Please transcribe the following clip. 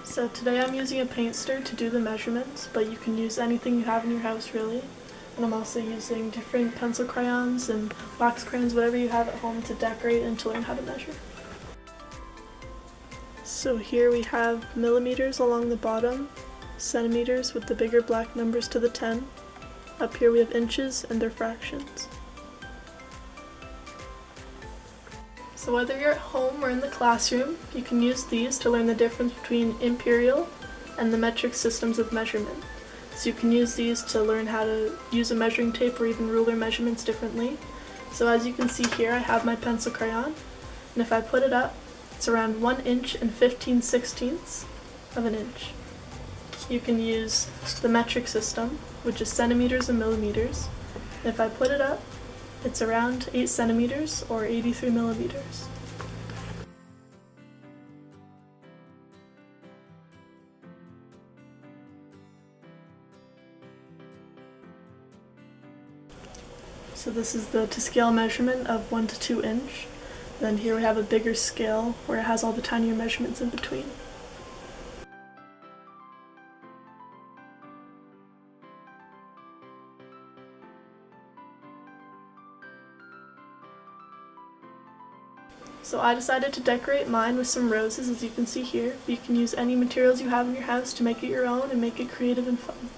So today I'm using a paint stir to do the measurements, but you can use anything you have in your house really. And I'm also using different pencil crayons and wax crayons, whatever you have at home to decorate and to learn how to measure. So here we have millimeters along the bottom, centimeters with the bigger black numbers to the 10. Up here we have inches and their fractions. So whether you're at home or in the classroom, you can use these to learn the difference between imperial and the metric systems of measurement. So you can use these to learn how to use a measuring tape or even ruler measurements differently. So as you can see here, I have my pencil crayon, and if I put it up, it's around 1 inch and 15/16 of an inch. You can use the metric system, which is centimeters and millimeters. And if I put it up, it's around 8 centimeters or 83 millimeters. So this is the to scale measurement of 1 to 2 inch. Then here we have a bigger scale where it has all the tinier measurements in between. So I decided to decorate mine with some roses, as you can see here. You can use any materials you have in your house to make it your own and make it creative and fun.